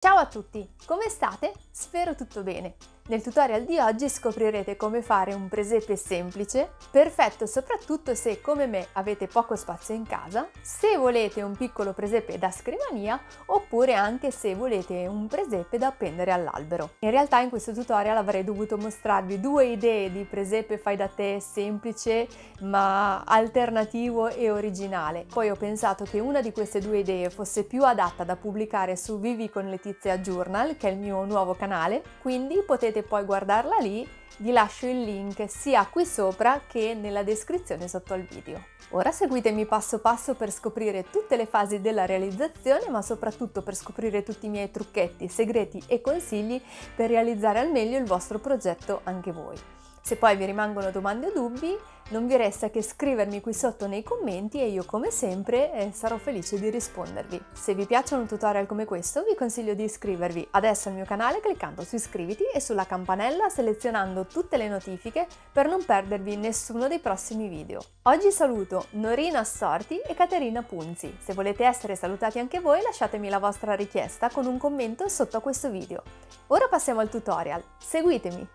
Ciao a tutti, come state? Spero tutto bene. Nel tutorial di oggi scoprirete come fare un presepe semplice, perfetto soprattutto se come me avete poco spazio in casa, se volete un piccolo presepe da scrivania oppure anche se volete un presepe da appendere all'albero. In realtà in questo tutorial avrei dovuto mostrarvi due idee di presepe fai da te semplice ma alternativo e originale. Poi ho pensato che una di queste due idee fosse più adatta da pubblicare su Vivi con Letizia Journal, che è il mio nuovo canale, quindi potete poi guardarla lì. Vi lascio il link sia qui sopra che nella descrizione sotto al video. Ora seguitemi passo passo per scoprire tutte le fasi della realizzazione, ma soprattutto per scoprire tutti i miei trucchetti, segreti e consigli per realizzare al meglio il vostro progetto anche voi. Se poi vi rimangono domande o dubbi, non vi resta che scrivermi qui sotto nei commenti e io come sempre sarò felice di rispondervi. Se vi piacciono tutorial come questo vi consiglio di iscrivervi adesso al mio canale cliccando su iscriviti e sulla campanella selezionando tutte le notifiche per non perdervi nessuno dei prossimi video. Oggi saluto Norina Assorti e Caterina Punzi. Se volete essere salutati anche voi lasciatemi la vostra richiesta con un commento sotto a questo video. Ora passiamo al tutorial, seguitemi!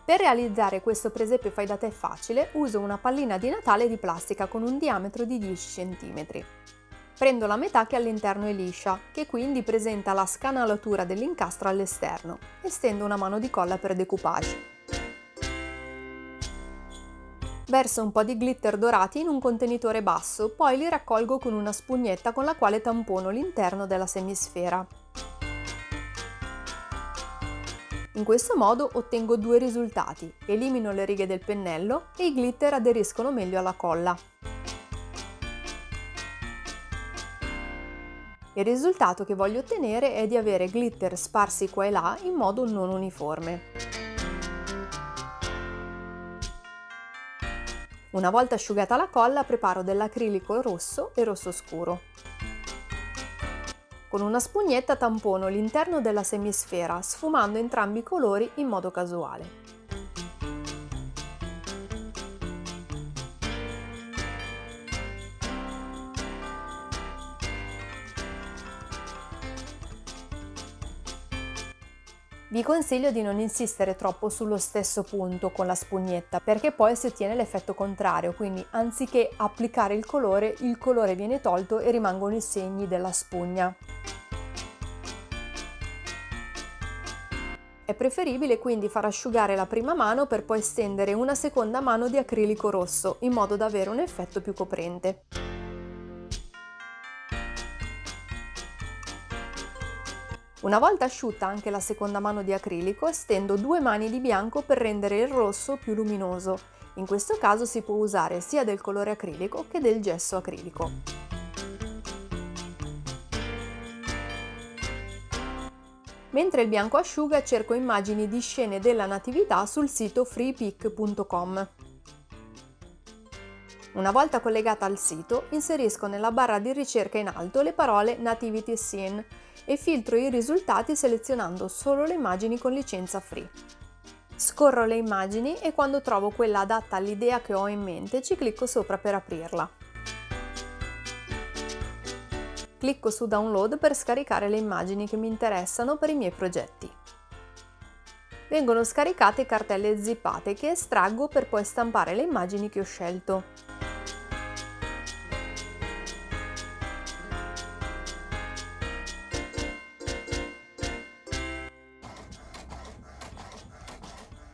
Per realizzare questo presepe fai da te facile, uso una pallina di Natale di plastica con un diametro di 10 cm. Prendo la metà che all'interno è liscia, che quindi presenta la scanalatura dell'incastro all'esterno, e stendo una mano di colla per decoupage. Verso un po' di glitter dorati in un contenitore basso, poi li raccolgo con una spugnetta con la quale tampono l'interno della semisfera. In questo modo ottengo due risultati: elimino le righe del pennello e i glitter aderiscono meglio alla colla. Il risultato che voglio ottenere è di avere glitter sparsi qua e là in modo non uniforme. Una volta asciugata la colla preparo dell'acrilico rosso e rosso scuro. Con una spugnetta tampono l'interno della semisfera, sfumando entrambi i colori in modo casuale. Vi consiglio di non insistere troppo sullo stesso punto con la spugnetta, perché poi si ottiene l'effetto contrario, quindi anziché applicare il colore viene tolto e rimangono i segni della spugna. È preferibile quindi far asciugare la prima mano per poi stendere una seconda mano di acrilico rosso, in modo da avere un effetto più coprente. Una volta asciutta anche la seconda mano di acrilico, stendo due mani di bianco per rendere il rosso più luminoso. In questo caso si può usare sia del colore acrilico che del gesso acrilico. Mentre il bianco asciuga cerco immagini di scene della natività sul sito freepik.com. Una volta collegata al sito, inserisco nella barra di ricerca in alto le parole Nativity Scene e filtro i risultati selezionando solo le immagini con licenza free. Scorro le immagini e quando trovo quella adatta all'idea che ho in mente ci clicco sopra per aprirla. Clicco su Download per scaricare le immagini che mi interessano per i miei progetti. Vengono scaricate cartelle zippate che estraggo per poi stampare le immagini che ho scelto.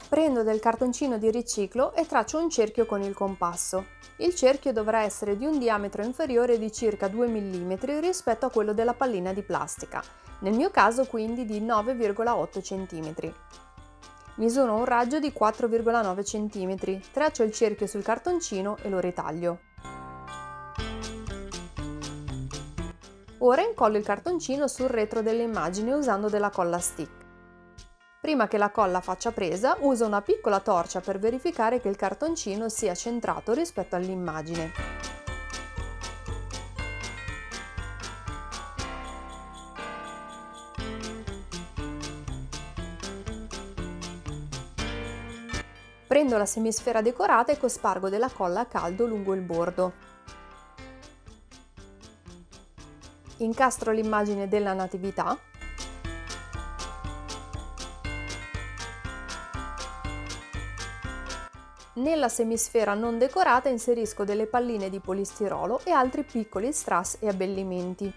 Prendo del cartoncino di riciclo e traccio un cerchio con il compasso. Il cerchio dovrà essere di un diametro inferiore di circa 2 mm rispetto a quello della pallina di plastica, nel mio caso quindi di 9,8 cm. Misuro un raggio di 4,9 cm, traccio il cerchio sul cartoncino e lo ritaglio. Ora incollo il cartoncino sul retro dell'immagine usando della colla stick. Prima che la colla faccia presa, uso una piccola torcia per verificare che il cartoncino sia centrato rispetto all'immagine. Prendo la semisfera decorata e cospargo della colla a caldo lungo il bordo. Incastro l'immagine della natività. Nella semisfera non decorata inserisco delle palline di polistirolo e altri piccoli strass e abbellimenti.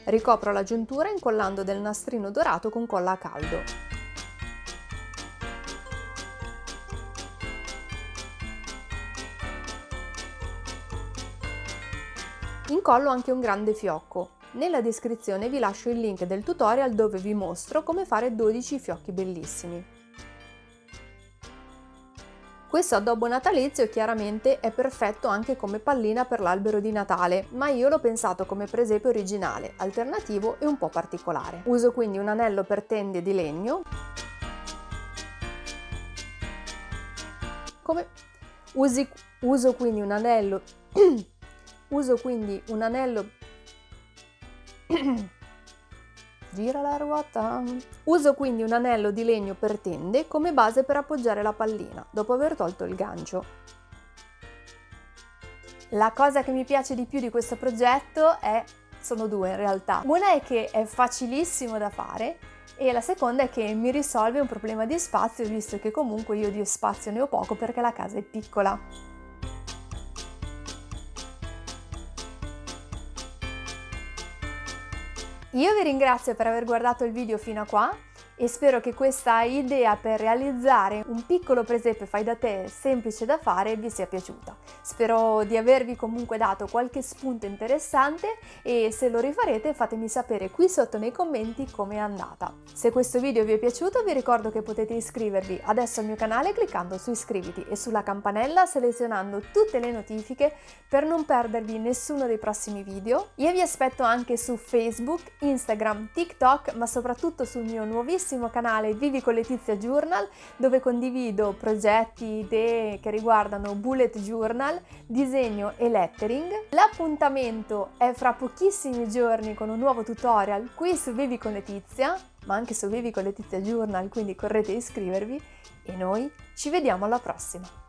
Ricopro la giuntura incollando del nastrino dorato con colla a caldo. Incollo anche un grande fiocco. Nella descrizione vi lascio il link del tutorial dove vi mostro come fare 12 fiocchi bellissimi. Questo addobbo natalizio chiaramente è perfetto anche come pallina per l'albero di Natale, ma io l'ho pensato come presepe originale, alternativo e un po' particolare. Uso quindi un anello per tende di legno. Uso quindi un anello gira la ruota. Uso quindi un anello di legno per tende come base per appoggiare la pallina, dopo aver tolto il gancio. La cosa che mi piace di più di questo progetto sono due in realtà. Una è che è facilissimo da fare e la seconda è che mi risolve un problema di spazio, visto che comunque io di spazio ne ho poco perché la casa è piccola. Io vi ringrazio per aver guardato il video fino a qua e spero che questa idea per realizzare un piccolo presepe fai da te semplice da fare vi sia piaciuta. Spero di avervi comunque dato qualche spunto interessante e se lo rifarete fatemi sapere qui sotto nei commenti com'è andata. Se questo video vi è piaciuto vi ricordo che potete iscrivervi adesso al mio canale cliccando su iscriviti e sulla campanella selezionando tutte le notifiche per non perdervi nessuno dei prossimi video. Io vi aspetto anche su Facebook, Instagram, TikTok, ma soprattutto sul mio nuovissimo canale Vivi con Letizia Journal, dove condivido progetti, idee che riguardano bullet journal, disegno e lettering. L'appuntamento è fra pochissimi giorni con un nuovo tutorial qui su Vivi con Letizia, ma anche su Vivi con Letizia Journal, quindi correte a iscrivervi e noi ci vediamo alla prossima!